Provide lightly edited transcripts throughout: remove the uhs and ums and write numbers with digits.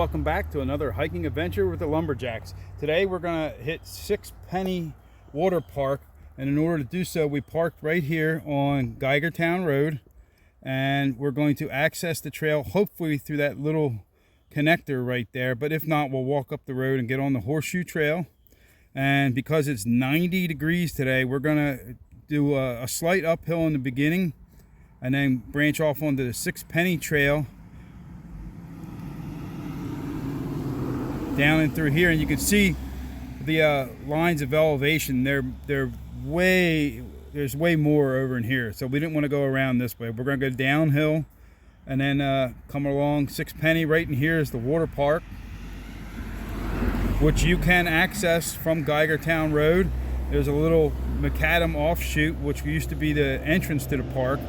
welcome back to another hiking adventure with the Lumberjacks. Today we're going to hit Sixpenny Water Park, and in order to do so we parked right here on Geigertown Road, and we're going to access the trail hopefully through that little connector right there, but if not we'll walk up the road and get on the Horseshoe Trail. And because it's 90 degrees today, we're going to do a slight uphill in the beginning and then branch off onto the Sixpenny Trail down and through here, and you can see the lines of elevation. There's way more over in here, so we didn't want to go around this way. We're going to go downhill and then come along Sixpenny. Right in here is the water park, which you can access from Geigertown Road. There's a little macadam offshoot which used to be the entrance to the park.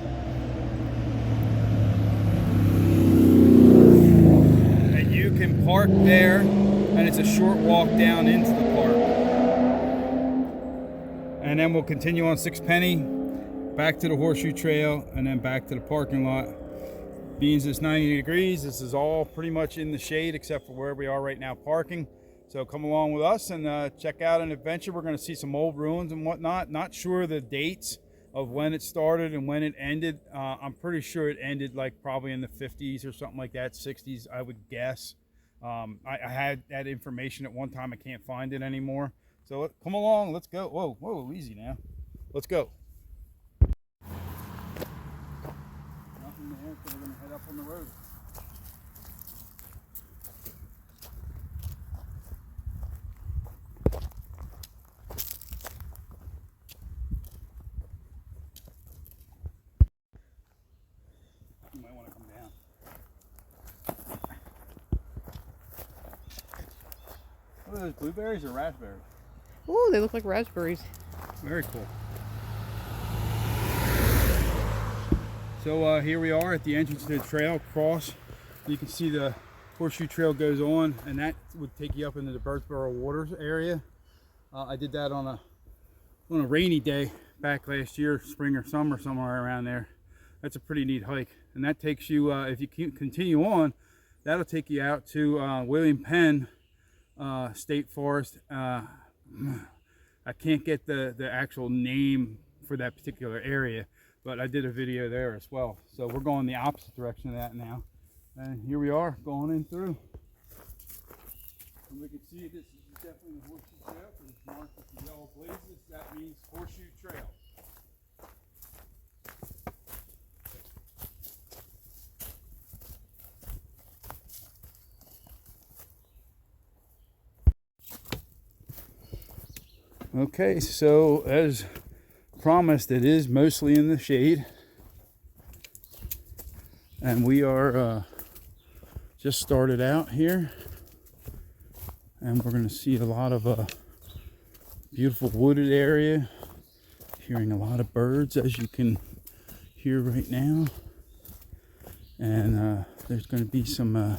And you can park there, and it's a short walk down into the park. And then we'll continue on Sixpenny, back to the Horseshoe Trail, and then back to the parking lot. Being it's 90 degrees, this is all pretty much in the shade except for where we are right now parking. So come along with us and check out an adventure. We're going to see some old ruins and whatnot. Not sure the dates of when it started and when it ended. I'm pretty sure it ended like probably in the 50s or something like that, 60s I would guess. I had that information at one time. I can't find it anymore. So come along, let's go. Whoa, easy now. Let's go. Nothing there, so we're going to head up on the road. You might want to come down. What are those, blueberries or raspberries? Oh, they look like raspberries. Very cool. So here we are at the entrance to the trail. Cross. You can see the Horseshoe Trail goes on, and that would take you up into the Birdsboro Waters area. I did that on a rainy day back last year, spring or summer, somewhere around there. That's a pretty neat hike, and that takes you, if you continue on, that'll take you out to William Penn State Forest. I can't get the actual name for that particular area, but I did a video there as well. So we're going the opposite direction of that now, and here we are going in through. And we can see this is definitely the Horseshoe Trail because it's marked with the yellow blazes. That means Horseshoe Trail. Okay, so as promised, it is mostly in the shade, and we are just started out here, and we're going to see a lot of beautiful wooded area, hearing a lot of birds as you can hear right now, and there's going to be some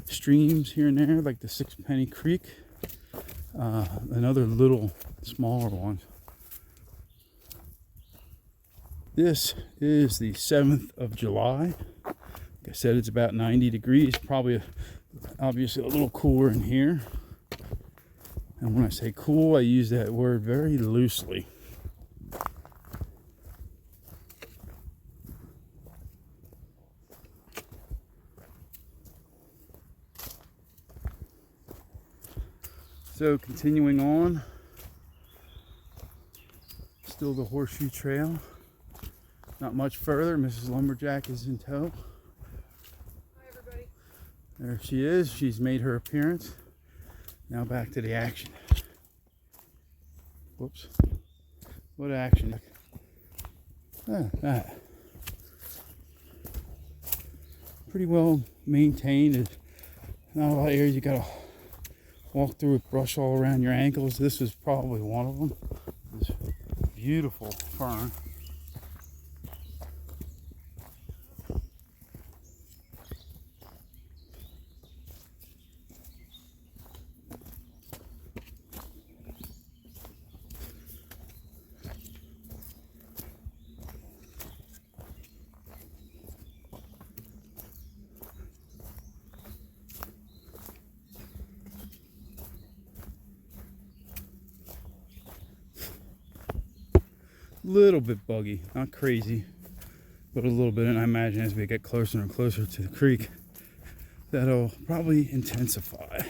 streams here and there like the Sixpenny Creek, another little smaller ones. This is the 7th of July. Like I said, it's about 90 degrees, probably obviously a little cooler in here. And when I say cool, I use that word very loosely. So continuing on, still the Horseshoe Trail. Not much further. Mrs. Lumberjack is in tow. Hi, everybody. There she is. She's made her appearance. Now back to the action. Whoops. What action? That. Pretty well maintained. There's not a lot of areas you gotta walk through with brush all around your ankles. This is probably one of them. This beautiful fern. Little bit buggy, not crazy, but a little bit. And I imagine as we get closer and closer to the creek, that'll probably intensify.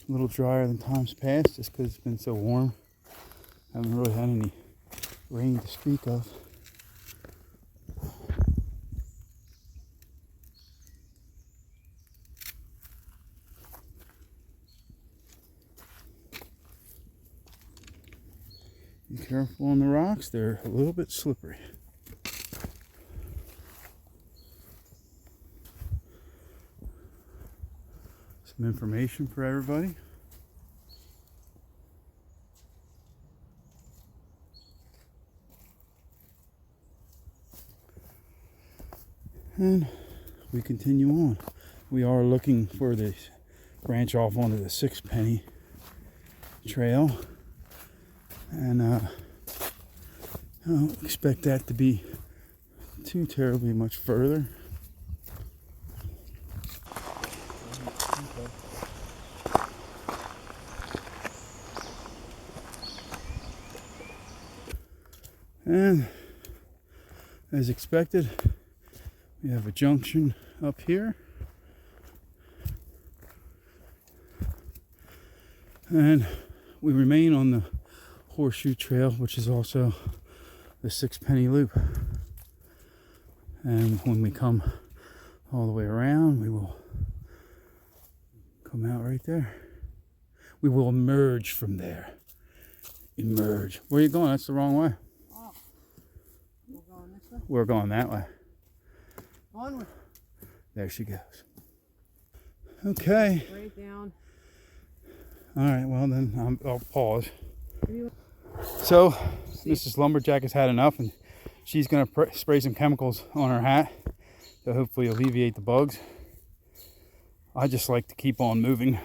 A little drier than times past just because it's been so warm. Haven't really had any rain to speak of. Be careful on the rocks, they're a little bit slippery. Some information for everybody. And we continue on. We are looking for the branch off onto the 6 penny trail. And I don't expect that to be too terribly much further. And as expected, we have a junction up here. And we remain on the horseshoe trail, which is also the 6 penny loop. And when we come all the way around, we will come out right there. We will emerge from there. Emerge. Where are you going? That's the wrong way. Oh, we're going this way? We're going that way. Onward. There she goes. Okay. Right down. All right, well then I'll pause. So Mrs. Lumberjack has had enough, and she's going to spray some chemicals on her hat to hopefully alleviate the bugs. I just like to keep on moving.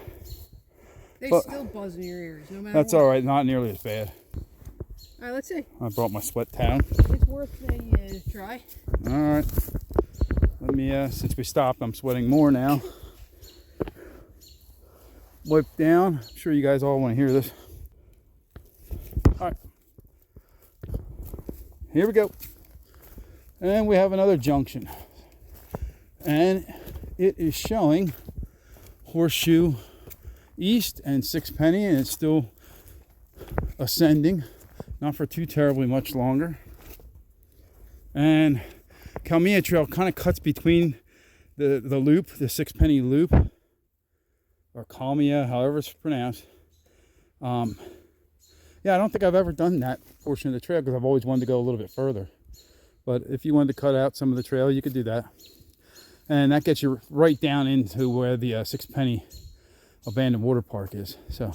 They But still buzz in your ears, no matter that's what. all right, not nearly as bad. All right, let's see. I brought my sweat towel. It's worth a try. All right. Let me, since we stopped, I'm sweating more now. Wipe down. I'm sure you guys all want to hear this. All right. Here we go. And we have another junction. And it is showing horseshoe east and 6 penny, and it's still ascending. Not for too terribly much longer. And Kalmia Trail kind of cuts between the loop, the 6 penny loop, or Kalmia, however it's pronounced. Yeah, I don't think I've ever done that portion of the trail because I've always wanted to go a little bit further. But if you wanted to cut out some of the trail, you could do that. And that gets you right down into where the 6 penny abandoned water park is. So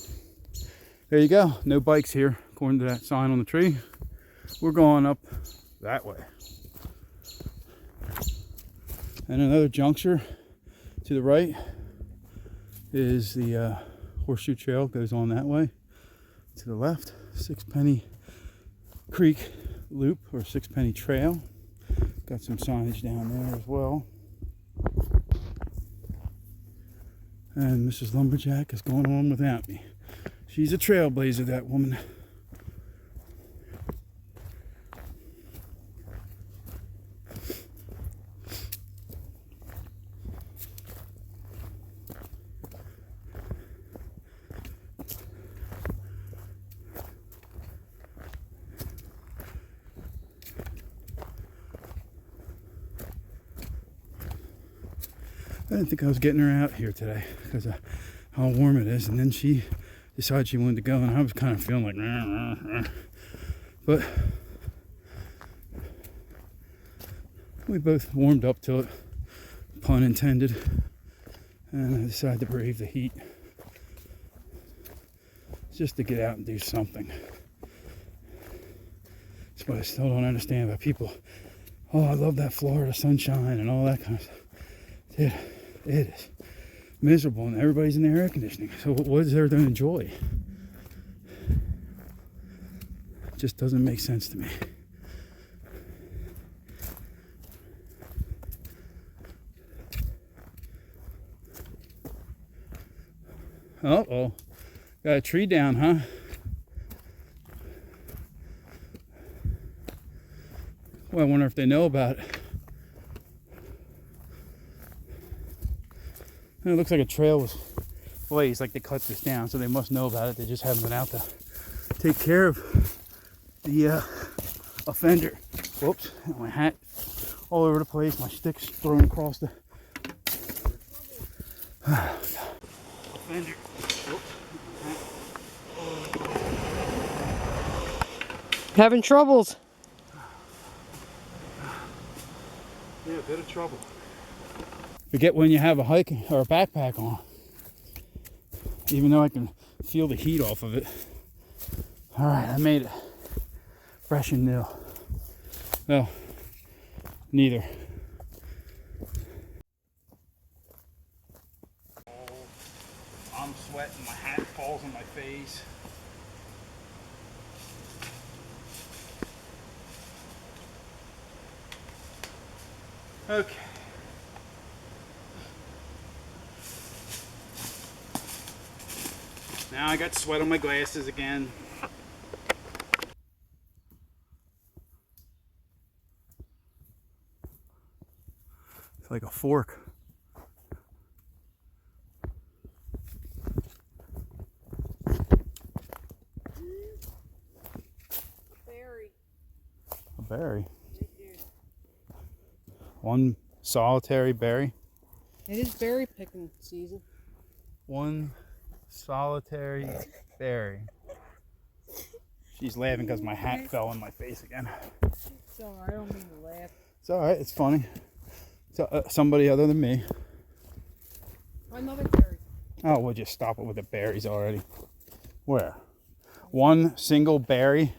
there you go. No bikes here, according to that sign on the tree. We're going up that way. And another juncture to the right is the horseshoe trail, goes on that way. To the left, 6 penny creek loop or 6 penny trail. Got some signage down there as well. And Mrs. Lumberjack is going on without me. She's a trailblazer, that woman. I didn't think I was getting her out here today because of how warm it is. And then she decided she wanted to go, and I was kind of feeling like, rah, rah, rah. But we both warmed up to it, pun intended, and I decided to brave the heat just to get out and do something. That's what I still don't understand about people. Oh, I love that Florida sunshine and all that kind of stuff. Dude, it is miserable and everybody's in the air conditioning. So what is there to enjoy? It just doesn't make sense to me. Uh-oh. Got a tree down, huh? Well, I wonder if they know about it. And it looks like a trail was blazed, like they cut this down, so they must know about it. They just haven't been out to take care of the offender. Whoops, my hat all over the place, my stick's thrown across the offender. Whoops. Having troubles. Yeah, a bit of trouble. Forget when you have a hike or a backpack on. Even though I can feel the heat off of it. All right, I made it. Fresh and new. Well, neither. I'm sweating, my hat falls on my face. Okay. Now I got sweat on my glasses again. It's like a fork. Berry. A berry. One solitary berry. It is berry picking season. One solitary berry. She's laughing because my hat fell on my face again. It's alright, I don't mean to laugh. It's alright, it's funny. So, somebody other than me. Another berry. Oh, we'll just stop it with the berries already. Where? One single berry.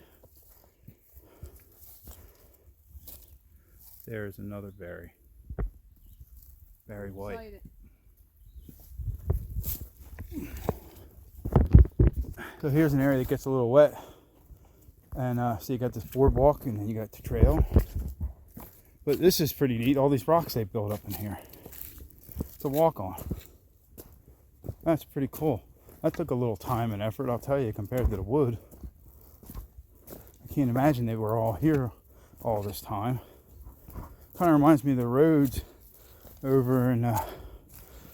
There's another berry. Berry white. So here's an area that gets a little wet. And so you got this boardwalk and then you got the trail. But this is pretty neat. All these rocks they built up in here to walk on. That's pretty cool. That took a little time and effort, I'll tell you, compared to the wood. I can't imagine they were all here all this time. Kind of reminds me of the roads over in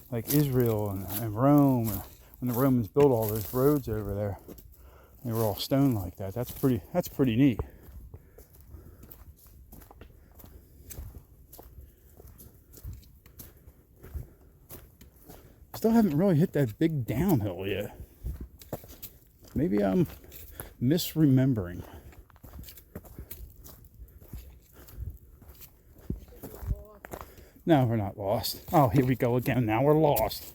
like Israel and Rome, when the Romans built all those roads over there. They were all stone like that. That's pretty neat. Still haven't really hit that big downhill yet. Maybe I'm misremembering. No, we're not lost. Oh, here we go again. Now we're lost.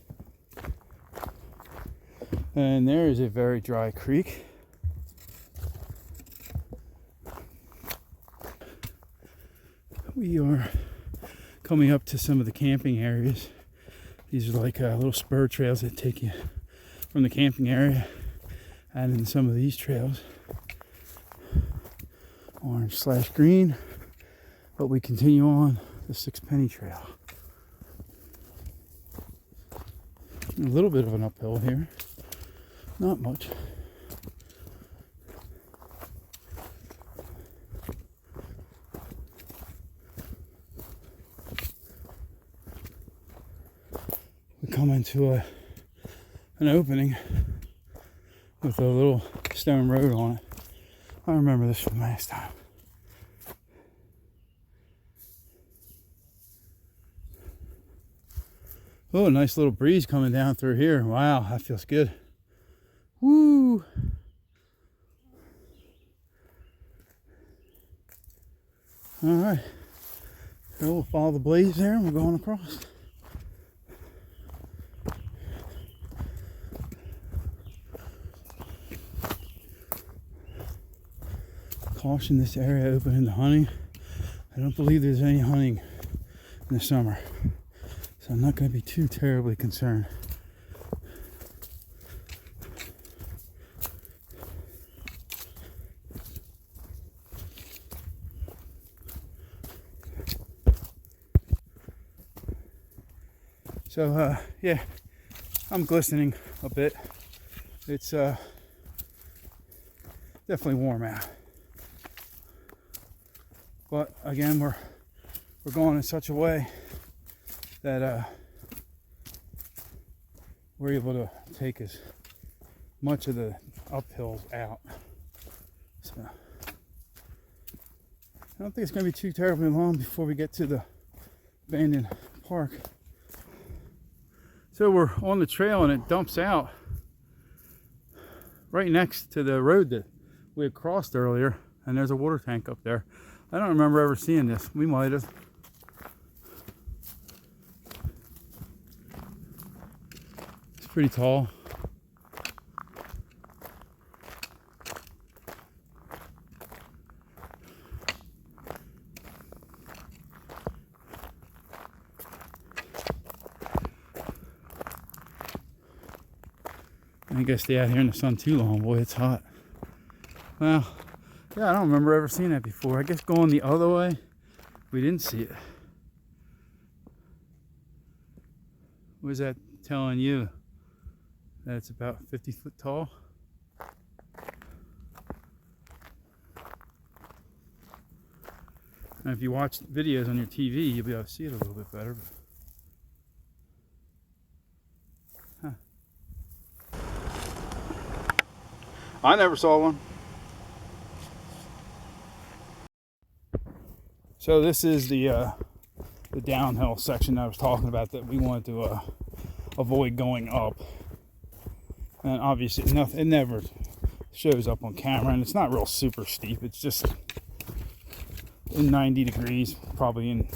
And there is a very dry creek. We are coming up to some of the camping areas. These are like little spur trails that take you from the camping area and in some of these trails. Orange/green. But we continue on the Sixpenny Trail. A little bit of an uphill here. Not much. We come into an opening with a little stone road on it. I remember this from last time. Oh, a nice little breeze coming down through here. Wow, that feels good. Woo! All right. So we'll follow the blaze there and we're going across. Caution, this area open to hunting. I don't believe there's any hunting in the summer. So I'm not going to be too terribly concerned. So yeah, I'm glistening a bit. It's definitely warm out. But again, we're going in such a way that we're able to take as much of the uphills out. So I don't think it's going to be too terribly long before we get to the abandoned park. So we're on the trail and it dumps out right next to the road that we had crossed earlier, and there's a water tank up there. I don't remember ever seeing this. We might have. It's pretty tall. I guess stay out here in the sun too long. Boy, it's hot. Well, yeah, I don't remember ever seeing that before. I guess going the other way, we didn't see it. Was that telling you that it's about 50 foot tall? And if you watch videos on your TV, you'll be able to see it a little bit better. I never saw one. So this is the downhill section I was talking about that we wanted to avoid going up. And obviously it never shows up on camera, and it's not real super steep. It's just in 90 degrees, probably in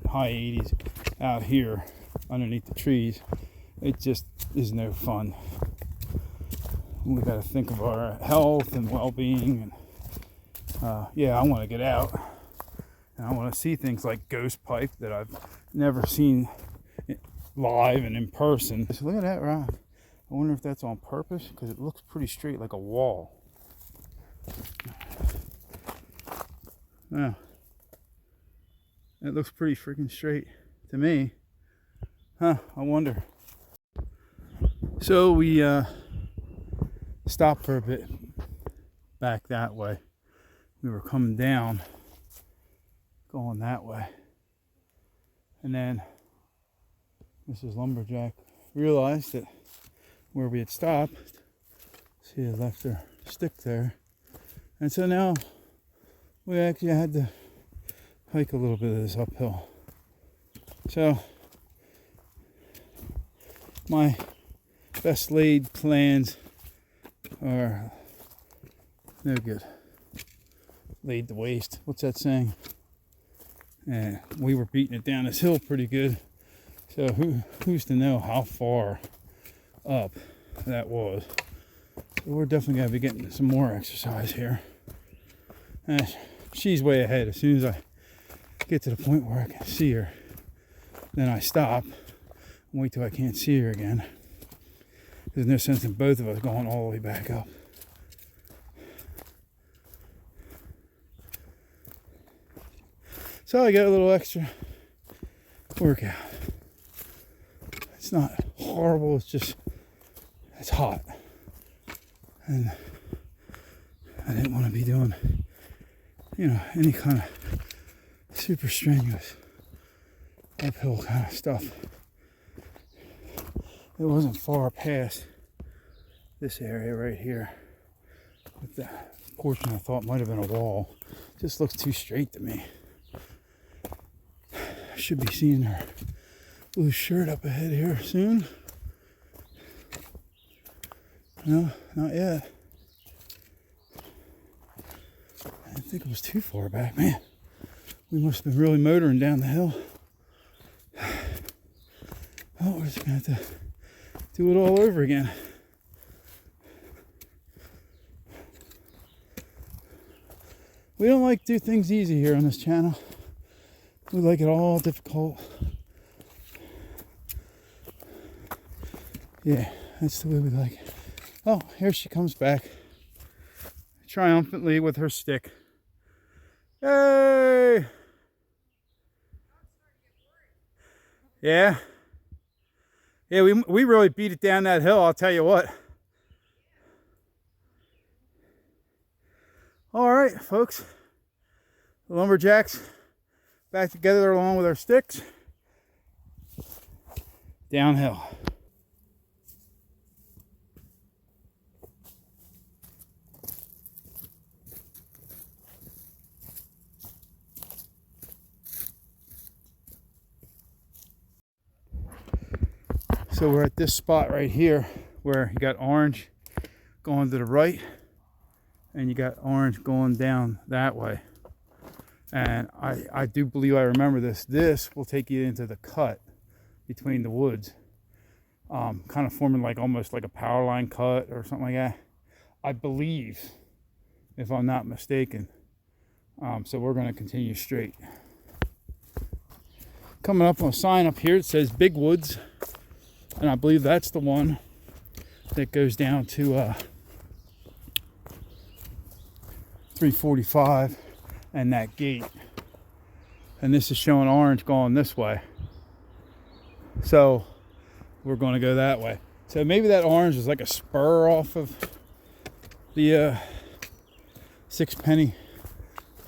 high 80s out here underneath the trees. It just is no fun. We got to think of our health and well-being, and yeah, I want to get out, and I want to see things like Ghost Pipe that I've never seen live and in person. So look at that rock. I wonder if that's on purpose, because it looks pretty straight, like a wall. Yeah, it looks pretty freaking straight to me. Huh, I wonder. So we stopped for a bit back that way. We were coming down, going that way, and then Mrs. Lumberjack realized that where we had stopped, she had left her stick there, and so now we actually had to hike a little bit of this uphill. So my best laid plans are no good. Laid to waste. What's that saying? And we were beating it down this hill pretty good. So who's to know how far up that was? So we're definitely gonna be getting some more exercise here. And she's way ahead. As soon as I get to the point where I can see her, then I stop and wait till I can't see her again. There's no sense in both of us going all the way back up. So I got a little extra workout. It's not horrible, it's hot. And I didn't want to be doing, any kind of super strenuous uphill kind of stuff. It wasn't far past this area right here, with that portion I thought might have been a wall. Just looks too straight to me. I should be seeing her blue shirt up ahead here soon. No, not yet. I didn't think it was too far back, man. We must have been really motoring down the hill. Oh, we're just gonna have to do it all over again. We don't like to do things easy here on this channel. We like it all difficult. Yeah, that's the way we like it. Oh, here she comes back triumphantly with her stick. Yay! Yeah. Yeah, we really beat it down that hill, I'll tell you what. All right, folks. The Lumberjacks back together along with our sticks. Downhill. So we're at this spot right here where you got orange going to the right and you got orange going down that way. And I do believe I remember this. This will take you into the cut between the woods. Kind of forming like almost like a power line cut or something like that. I believe, if I'm not mistaken. So we're going to continue straight. Coming up on a sign up here, it says Big Woods. And I believe that's the one that goes down to 345 and that gate. And this is showing orange going this way. So we're going to go that way. So maybe that orange is like a spur off of the sixpenny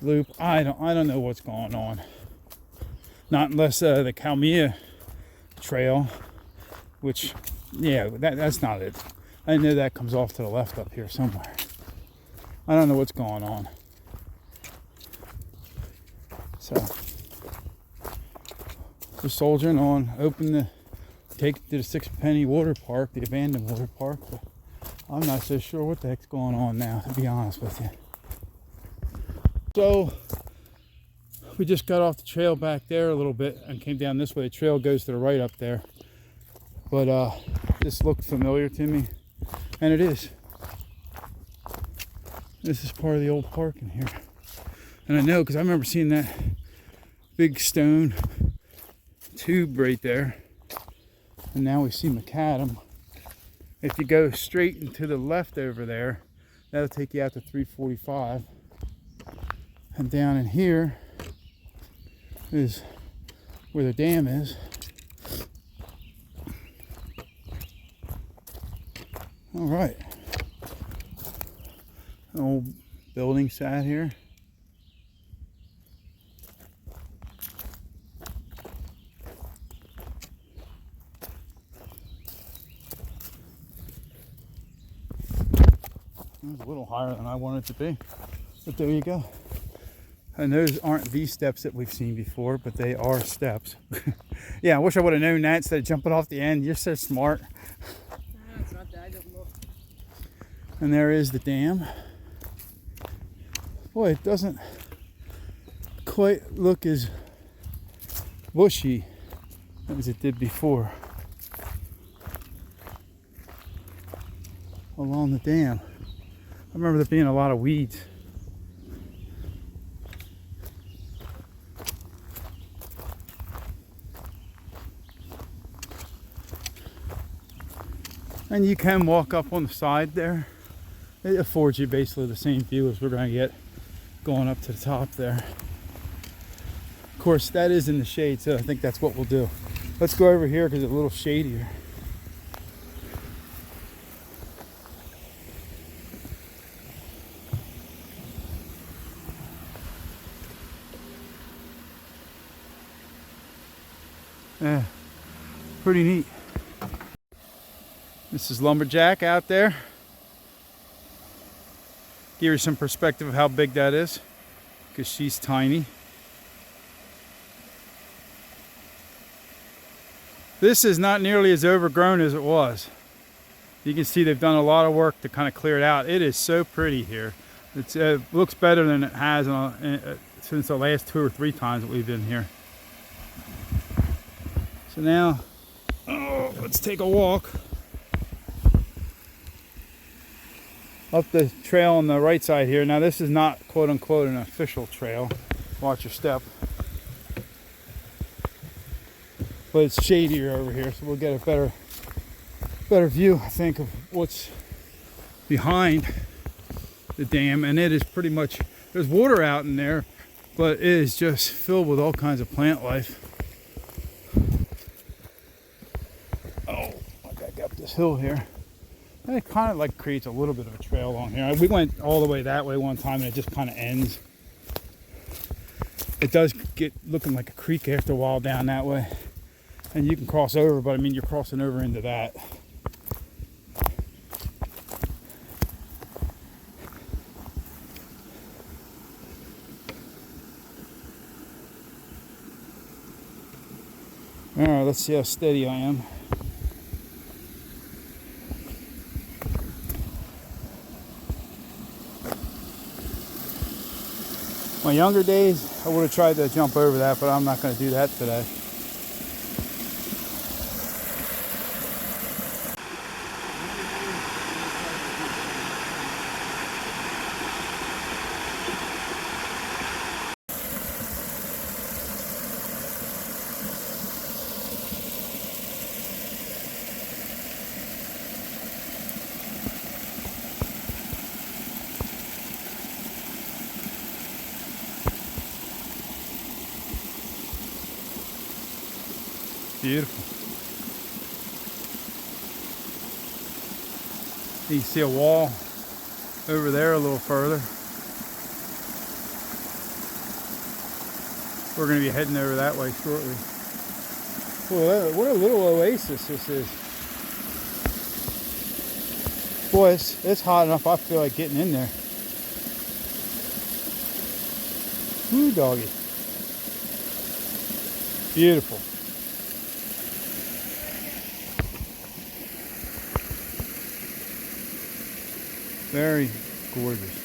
loop. I don't know what's going on. Not unless the Kalmia trail, which, yeah, that's not it. I know that comes off to the left up here somewhere. I don't know what's going on. So, just soldiering on, take it to the Sixpenny Water Park, the abandoned water park. But I'm not so sure what the heck's going on now, to be honest with you. So, we just got off the trail back there a little bit and came down this way. The trail goes to the right up there. But this looked familiar to me, and it is. This is part of the old park in here. And I know because I remember seeing that big stone tube right there. And now we see macadam. If you go straight and to the left over there, that'll take you out to 345. And down in here is where the dam is. All right, an old building sat here. It was a little higher than I wanted it to be, but there you go. And those aren't these steps that we've seen before, but they are steps. Yeah, I wish I would have known that instead of jumping off the end. You're so smart. It's not that, I just look. And there is the dam. Boy, it doesn't quite look as bushy as it did before along the dam. I remember there being a lot of weeds. And you can walk up on the side there. It affords you basically the same view as we're going to get going up to the top there. Of course, that is in the shade, so I think that's what we'll do. Let's go over here because it's a little shadier. Yeah, pretty neat. This is Lumberjack out there. Give you some perspective of how big that is, because she's tiny. This is not nearly as overgrown as it was. You can see they've done a lot of work to kind of clear it out. It is so pretty here. It looks better than it has since the last 2 or 3 times that we've been here. So now, let's take a walk up the trail on the right side here. Now this is not quote unquote an official trail. Watch your step. But it's shadier over here, so we'll get a better view, I think, of what's behind the dam. And it is pretty much, there's water out in there, but it is just filled with all kinds of plant life. Oh, I gotta get up this hill here. And it kind of like creates a little bit of a trail along here. We went all the way that way one time and it just kind of ends. It does get looking like a creek after a while down that way. And you can cross over, but I mean, you're crossing over into that. All right, let's see how steady I am. My younger days, I would have tried to jump over that, but I'm not going to do that today. Beautiful. You can see a wall over there a little further. We're going to be heading over that way shortly. Well, what a little oasis this is. Boy, it's hot enough. I feel like getting in there. Woo, doggy. Beautiful. Very gorgeous.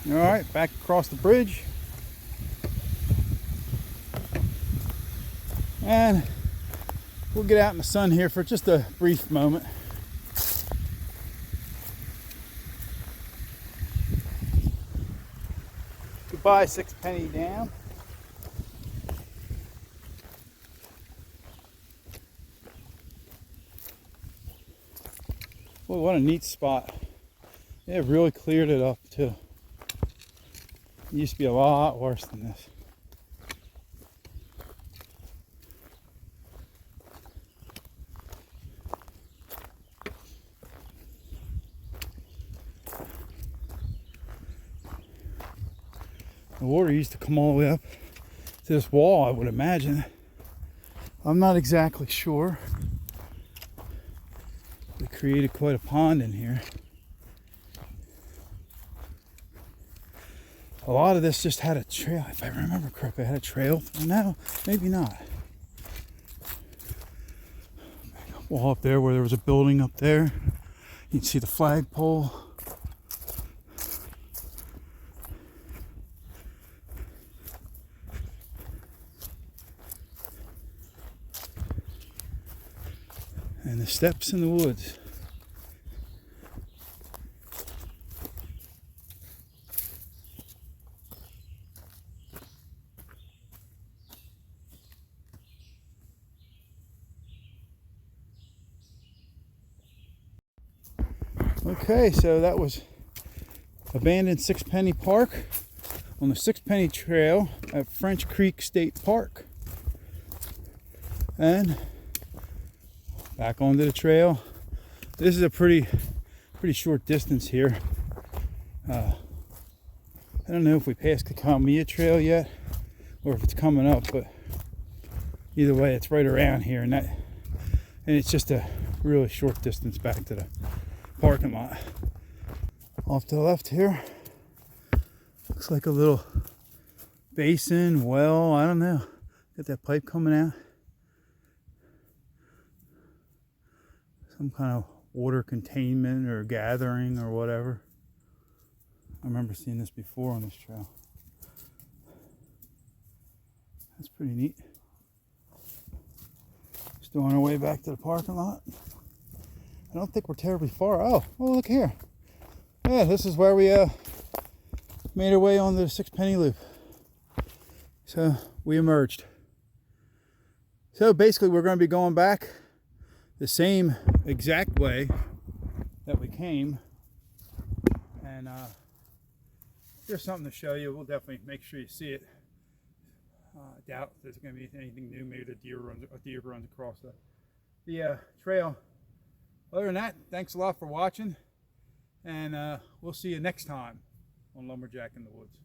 All right, back across the bridge. And we'll get out in the sun here for just a brief moment. Goodbye, Sixpenny Dam. Well, what a neat spot. They have really cleared it up too. It used to be a lot worse than this. The water used to come all the way up to this wall, I would imagine. I'm not exactly sure. They created quite a pond in here. A lot of this just had a trail, if I remember correctly. It had a trail. No, maybe not. Wall up there where there was a building up there. You can see the flagpole. And the steps in the woods. Okay, so that was abandoned Sixpenny Park on the Sixpenny Trail at French Creek State Park. And back onto the trail. This is a pretty short distance here. I don't know if we passed the Calmia Trail yet or if it's coming up, but either way it's right around here, and it's just a really short distance back to the parking lot. Off to the left here, looks like a little basin, well, I don't know. Got that pipe coming out. Some kind of water containment or gathering or whatever. I remember seeing this before on this trail. That's pretty neat. Still on our way back to the parking lot. I don't think we're terribly far. Oh, look here. Yeah, this is where we made our way on the Sixpenny Loop. So we emerged. So basically we're going to be going back the same exact way that we came. And here's something to show you. We'll definitely make sure you see it. I doubt there's going to be anything new. Maybe a deer runs across the trail. Other than that, thanks a lot for watching, and we'll see you next time on Lumberjack in the Woods.